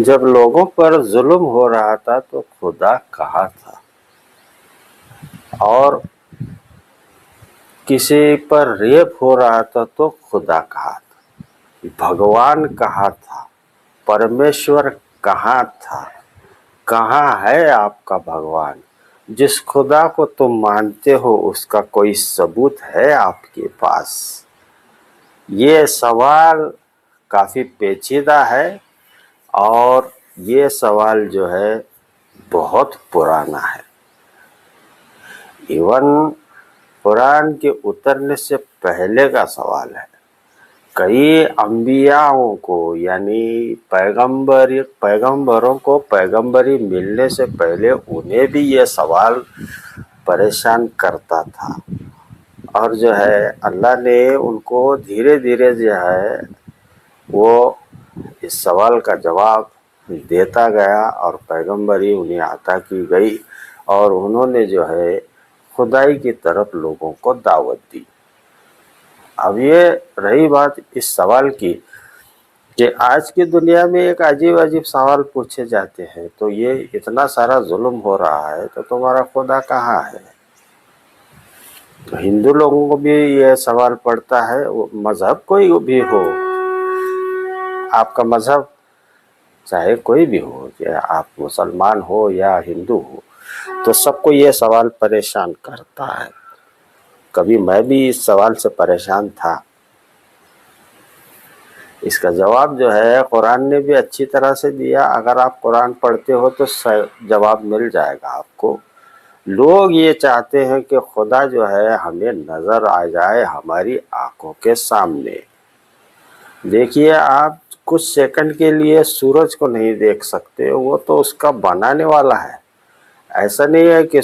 जब लोगों पर जुल्म हो रहा था तो खुदा कहाँ था, और किसी पर रेप हो रहा था तो खुदा कहाँ था, भगवान कहाँ था, परमेश्वर कहाँ था, कहाँ है आपका भगवान। जिस खुदा को तुम मानते हो उसका कोई सबूत है आपके पास। ये सवाल काफी पेचीदा है, और ये सवाल जो है बहुत पुराना है। इवन कुरान के उतरने से पहले का सवाल है। कई अंबियाओं को, यानी पैगंबरों को पैगंबरी मिलने से पहले उन्हें भी ये सवाल परेशान करता था, और जो है अल्लाह ने उनको धीरे धीरे जो है वो इस सवाल का जवाब देता गया, और पैगंबरी उन्हें अता की गई, और उन्होंने जो है खुदाई की तरफ लोगों को दावत दी। अब ये रही बात इस सवाल की कि आज की दुनिया में एक अजीब अजीब सवाल पूछे जाते हैं, तो ये इतना सारा जुल्म हो रहा है तो तुम्हारा खुदा कहाँ है। तो हिंदू लोगों को भी ये सवाल पड़ता है, मजहब कोई भी हो, आपका मजहब चाहे कोई भी हो, या आप मुसलमान हो या हिंदू हो, तो सबको ये सवाल परेशान करता है। कभी मैं भी इस सवाल से परेशान था। इसका जवाब जो है कुरान ने भी अच्छी तरह से दिया। अगर आप कुरान पढ़ते हो तो जवाब मिल जाएगा आपको। लोग ये चाहते हैं कि खुदा जो है हमें नजर आ जाए हमारी आंखों के सामने। देखिए, आप कुछ सेकंड के लिए सूरज को नहीं देख सकते, वो तो उसका बनाने वाला है। ऐसा नहीं है कि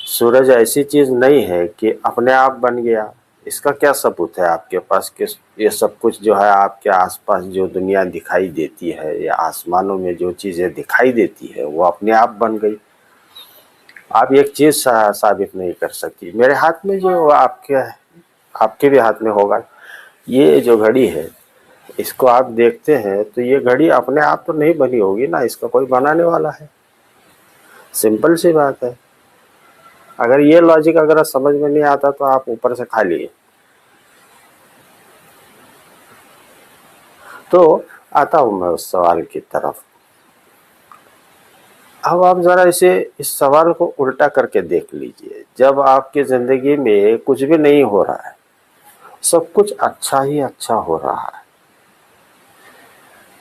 सूरज ऐसी चीज नहीं है कि अपने आप बन गया। इसका क्या सबूत है आपके पास कि ये सब कुछ जो है आपके आसपास जो दुनिया दिखाई देती है या आसमानों में जो चीजें दिखाई देती है वो अपने आप बन गई। आप एक चीज साबित नहीं कर सकती। मेरे हाथ में जो आपके भी हाथ में होगा, ये जो घड़ी है, इसको आप देखते हैं तो ये घड़ी अपने आप तो नहीं बनी होगी ना, इसका कोई बनाने वाला है। सिंपल सी बात है। अगर ये लॉजिक अगर समझ में नहीं आता तो आप ऊपर से खा लिए। तो आता हूं मैं उस सवाल की तरफ। अब आप जरा इस सवाल को उल्टा करके देख लीजिए। जब आपकी जिंदगी में कुछ भी नहीं हो रहा है, सब कुछ अच्छा ही अच्छा हो रहा है,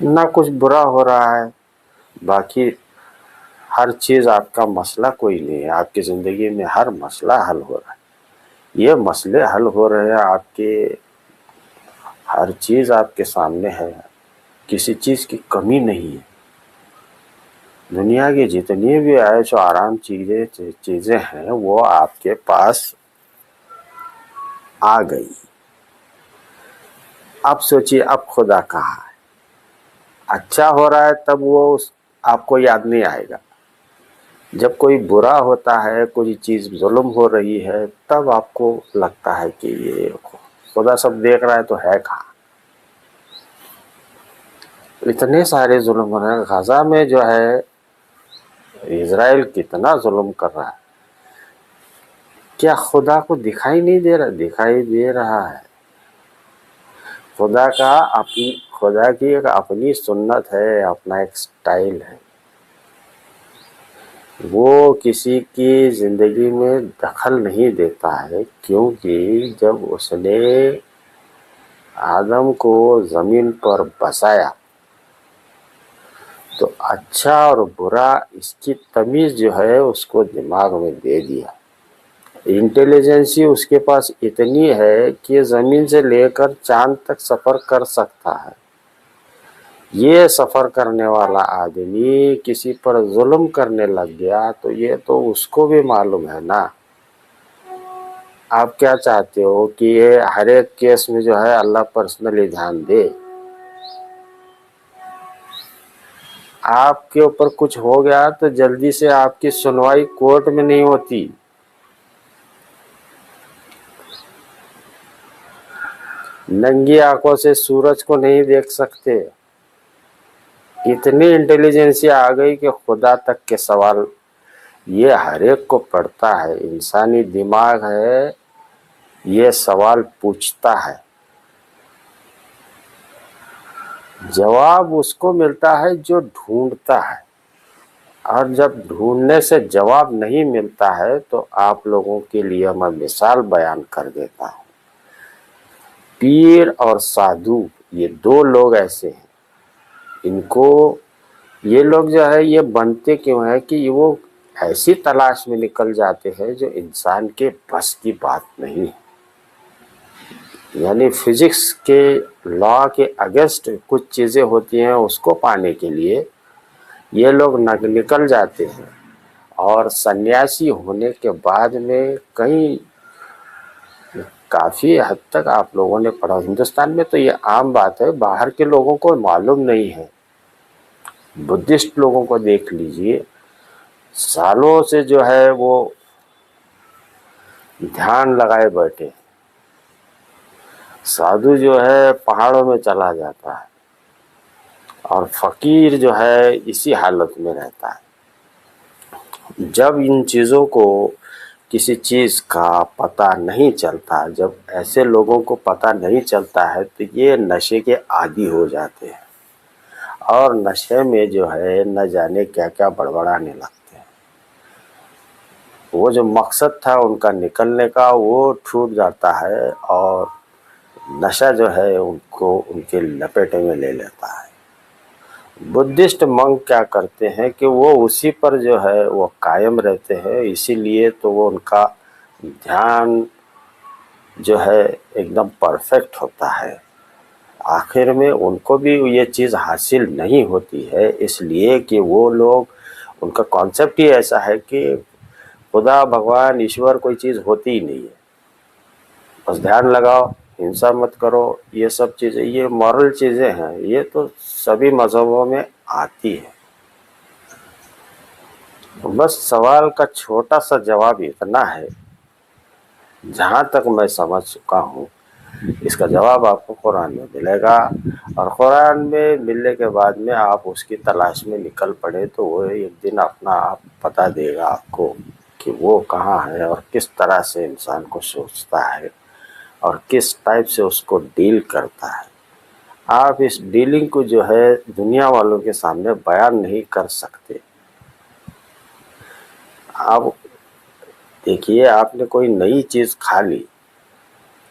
ना कुछ बुरा हो रहा है, बाकी हर चीज आपका मसला कोई नहीं है, आपकी जिंदगी में हर मसला हल हो रहा है, ये मसले हल हो रहे हैं आपके, हर चीज आपके सामने है, किसी चीज की कमी नहीं है। दुनिया की जितनी भी ऐश और आराम चीजें हैं वो आपके पास आ गई। अब सोचिए, अब खुदा कहाँ है। अच्छा हो रहा है तब वो आपको याद नहीं आएगा। जब कोई बुरा होता है, कोई चीज जुल्म हो रही है, तब आपको लगता है कि ये खुदा सब देख रहा है तो है कहाँ। इतने सारे जुल्म हो रहे हैं। गजा में जो है इजराइल कितना जुल्म कर रहा है, क्या खुदा को दिखाई नहीं दे रहा? दिखाई दे रहा है। खुदा की एक अपनी सुन्नत है, अपना एक स्टाइल है। वो किसी की जिंदगी में दखल नहीं देता है, क्योंकि जब उसने आदम को जमीन पर बसाया तो अच्छा और बुरा इसकी तमीज जो है उसको दिमाग में दे दिया। इंटेलिजेंसी उसके पास इतनी है कि जमीन से लेकर चांद तक सफर कर सकता है। ये सफर करने वाला आदमी किसी पर जुल्म करने लग गया तो ये तो उसको भी मालूम है ना। आप क्या चाहते हो कि ये हर एक केस में जो है अल्लाह पर्सनली ध्यान दे? आपके ऊपर कुछ हो गया तो जल्दी से आपकी सुनवाई कोर्ट में नहीं होती। नंगी आंखों से सूरज को नहीं देख सकते। इतनी इंटेलिजेंसिया आ गई कि खुदा तक के सवाल ये हर एक को पड़ता है। इंसानी दिमाग है, ये सवाल पूछता है, जवाब उसको मिलता है जो ढूंढता है। और जब ढूंढने से जवाब नहीं मिलता है तो आप लोगों के लिए मैं मिसाल बयान कर देता हूँ। पीर और साधु, ये दो लोग ऐसे हैं, इनको ये लोग जो है ये बनते क्यों है कि वो ऐसी तलाश में निकल जाते हैं जो इंसान के बस की बात नहीं है। यानी फिजिक्स के लॉ के अगेंस्ट कुछ चीज़ें होती हैं, उसको पाने के लिए ये लोग निकल जाते हैं। और सन्यासी होने के बाद में कई काफ़ी हद तक आप लोगों ने पढ़ा, हिंदुस्तान में तो ये आम बात है, बाहर के लोगों को मालूम नहीं है। बुद्धिस्ट लोगों को देख लीजिए, सालों से जो है वो ध्यान लगाए बैठे। साधु जो है पहाड़ों में चला जाता है और फकीर जो है इसी हालत में रहता है। जब इन चीज़ों को, किसी चीज़ का पता नहीं चलता, जब ऐसे लोगों को पता नहीं चलता है तो ये नशे के आदी हो जाते हैं और नशे में जो है न जाने क्या क्या बड़बड़ाने लगते हैं। वो जो मकसद था उनका निकलने का वो छूट जाता है और नशा जो है उनको उनके लपेटे में ले लेता है। बुद्धिस्ट मंक क्या करते हैं कि वो उसी पर जो है वो कायम रहते हैं, इसीलिए तो वो उनका ध्यान जो है एकदम परफेक्ट होता है। आखिर में उनको भी ये चीज़ हासिल नहीं होती है, इसलिए कि वो लोग, उनका कॉन्सेप्ट ही ऐसा है कि खुदा, भगवान, ईश्वर कोई चीज़ होती ही नहीं है, बस ध्यान लगाओ, हिंसा मत करो। ये सब चीज़ें, ये मॉरल चीज़ें हैं, ये तो सभी मज़हबों में आती है। बस सवाल का छोटा सा जवाब इतना है, जहाँ तक मैं समझ चुका हूँ, इसका जवाब आपको कुरान में मिलेगा और कुरान में मिलने के बाद में आप उसकी तलाश में निकल पड़े तो वो एक दिन अपना आप बता देगा आपको कि वो कहाँ है और किस तरह से इंसान को सोचता है और किस टाइप से उसको डील करता है। आप इस डीलिंग को जो है दुनिया वालों के सामने बयान नहीं कर सकते। आप देखिए, आपने कोई नई चीज़ खा ली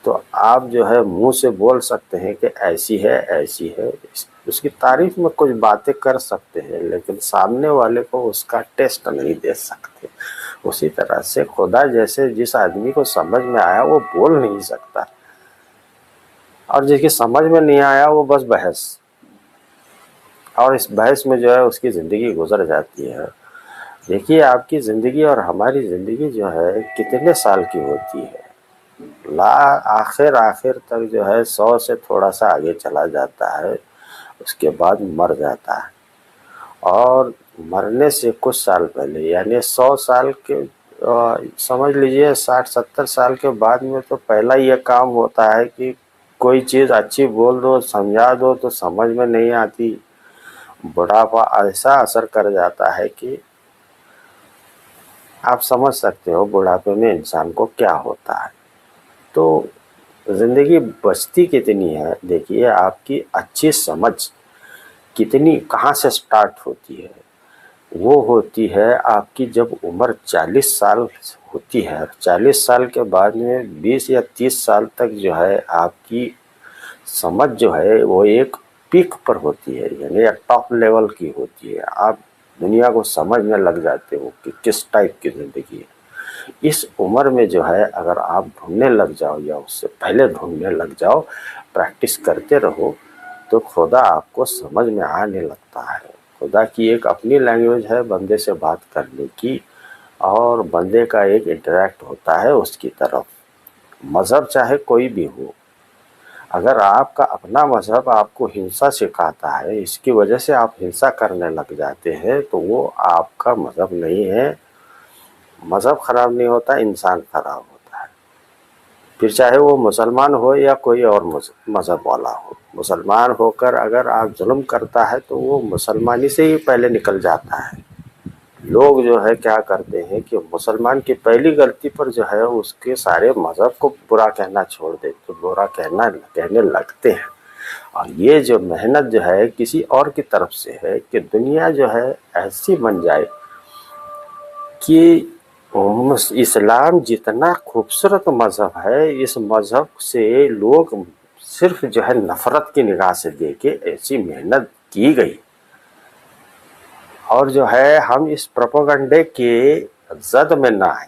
तो आप जो है मुंह से बोल सकते हैं कि ऐसी है ऐसी है, उसकी तारीफ में कुछ बातें कर सकते हैं, लेकिन सामने वाले को उसका टेस्ट नहीं दे सकते। उसी तरह से खुदा जैसे जिस आदमी को समझ में आया वो बोल नहीं सकता, और जिसकी समझ में नहीं आया वो बस बहस, और इस बहस में जो है उसकी ज़िंदगी गुजर जाती है। देखिए, आपकी ज़िंदगी और हमारी ज़िंदगी जो है कितने साल की होती है, आखिर आखिर तक जो है 100 से थोड़ा सा आगे चला जाता है, उसके बाद मर जाता है। और मरने से कुछ साल पहले यानी 100 साल के, समझ लीजिए 60-70 साल के बाद में तो पहला ये काम होता है कि कोई चीज़ अच्छी बोल दो, समझा दो तो समझ में नहीं आती। बुढ़ापा ऐसा असर कर जाता है कि आप समझ सकते हो बुढ़ापे में इंसान को क्या होता है। तो ज़िंदगी बचती कितनी है, देखिए आपकी अच्छी समझ कितनी कहाँ से स्टार्ट होती है। वो होती है आपकी जब उम्र 40 साल होती है। 40 साल के बाद में 20 या 30 साल तक जो है आपकी समझ जो है वो एक पीक पर होती है, यानी एक टॉप लेवल की होती है। आप दुनिया को समझने लग जाते हो कि किस टाइप की ज़िंदगी है। इस उम्र में जो है अगर आप ढूंढने लग जाओ या उससे पहले ढूंढने लग जाओ, प्रैक्टिस करते रहो, तो खुदा आपको समझ में आने लगता है। खुदा की एक अपनी लैंग्वेज है बंदे से बात करने की, और बंदे का एक इंटरेक्ट होता है उसकी तरफ। मज़हब चाहे कोई भी हो, अगर आपका अपना मज़हब आपको हिंसा सिखाता है, इसकी वजह से आप हिंसा करने लग जाते हैं, तो वो आपका मज़हब नहीं है। मज़हब ख़राब नहीं होता, इंसान ख़राब होता है। फिर चाहे वो मुसलमान हो या कोई और मज़हब वाला हो। मुसलमान होकर अगर आप जुल्म करता है तो वो मुसलमानी से ही पहले निकल जाता है। लोग जो है क्या करते हैं कि मुसलमान की पहली गलती पर जो है उसके सारे मज़हब को बुरा कहना छोड़ देते, तो बुरा कहने लगते हैं। और ये जो मेहनत जो है किसी और की तरफ से है कि दुनिया जो है ऐसी बन जाए कि इस्लाम जितना खूबसूरत मज़हब है, इस मज़हब से लोग सिर्फ जो है नफ़रत की निगाह से देखे, ऐसी मेहनत की गई। और जो है हम इस प्रोपेगेंडे के जद में ना आए।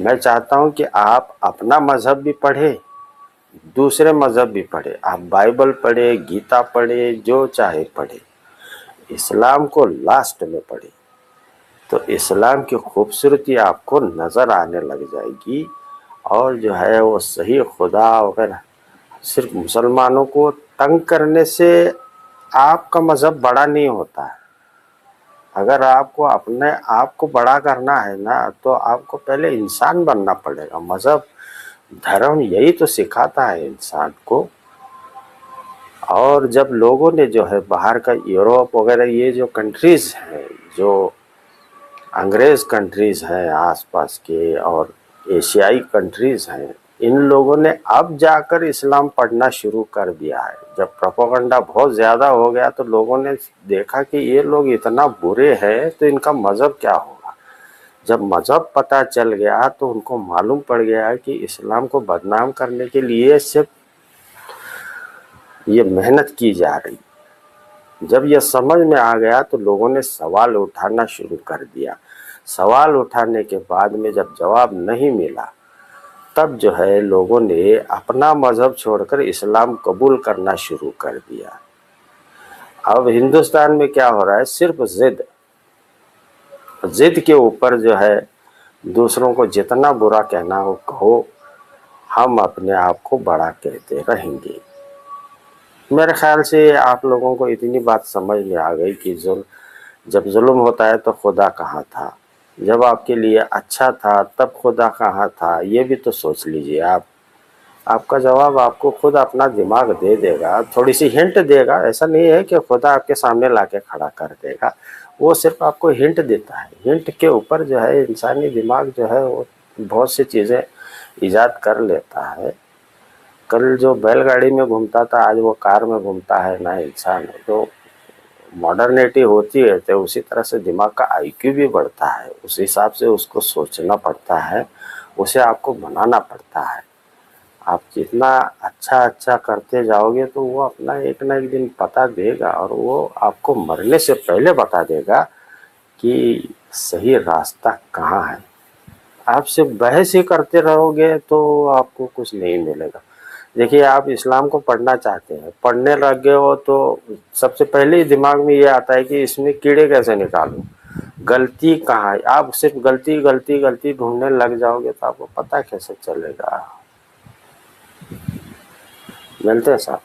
मैं चाहता हूं कि आप अपना मज़हब भी पढ़े, दूसरे मज़हब भी पढ़े, आप बाइबल पढ़े, गीता पढ़े, जो चाहे पढ़े, इस्लाम को लास्ट में पढ़े, तो इस्लाम की खूबसूरती आपको नज़र आने लग जाएगी। और जो है वो सही खुदा वगैरह सिर्फ मुसलमानों को तंग करने से आपका मज़हब बड़ा नहीं होता है। अगर आपको अपने आप को बड़ा करना है ना, तो आपको पहले इंसान बनना पड़ेगा। मज़हब धर्म यही तो सिखाता है इंसान को। और जब लोगों ने जो है बाहर का यूरोप वगैरह ये जो कंट्रीज़ हैं, जो अंग्रेज़ कंट्रीज़ हैं आसपास के और एशियाई कंट्रीज़ हैं, इन लोगों ने अब जाकर इस्लाम पढ़ना शुरू कर दिया है। जब प्रोपेगेंडा बहुत ज़्यादा हो गया तो लोगों ने देखा कि ये लोग इतना बुरे हैं तो इनका मज़हब क्या होगा। जब मज़हब पता चल गया तो उनको मालूम पड़ गया कि इस्लाम को बदनाम करने के लिए सिर्फ ये मेहनत की जा रही। जब यह समझ में आ गया तो लोगों ने सवाल उठाना शुरू कर दिया। सवाल उठाने के बाद में जब जवाब नहीं मिला, तब जो है लोगों ने अपना मज़हब छोड़कर इस्लाम कबूल करना शुरू कर दिया। अब हिंदुस्तान में क्या हो रहा है, सिर्फ जिद के ऊपर जो है दूसरों को जितना बुरा कहना हो कहो, हम अपने आप को बड़ा कहते रहेंगे। मेरे ख्याल से आप लोगों को इतनी बात समझ में आ गई कि जब जुल्म होता है तो खुदा कहाँ था, जब आपके लिए अच्छा था तब खुदा कहाँ था, ये भी तो सोच लीजिए आप। आपका जवाब आपको खुद अपना दिमाग दे देगा, थोड़ी सी हिंट देगा। ऐसा नहीं है कि खुदा आपके सामने लाके खड़ा कर देगा, वो सिर्फ आपको हिंट देता है। हिंट के ऊपर जो है इंसानी दिमाग जो है वो बहुत सी चीज़ें ईजाद कर लेता है। कल जो बैलगाड़ी में घूमता था आज वो कार में घूमता है ना इंसान। तो मॉडर्निटी होती है तो उसी तरह से दिमाग का आईक्यू भी बढ़ता है, उस हिसाब से उसको सोचना पड़ता है, उसे आपको बनाना पड़ता है। आप जितना अच्छा अच्छा करते जाओगे तो वो अपना एक ना एक दिन बता देगा, और वो आपको मरने से पहले बता देगा कि सही रास्ता कहाँ है। आप सिर्फ बहस ही करते रहोगे तो आपको कुछ नहीं मिलेगा। देखिए, आप इस्लाम को पढ़ना चाहते हैं, पढ़ने लग गए हो तो सबसे पहले ही दिमाग में ये आता है कि इसमें कीड़े कैसे निकालूं, गलती कहाँ है। आप सिर्फ गलती गलती गलती ढूंढने लग जाओगे तो आपको पता कैसे चलेगा। मिलते हैं साहब।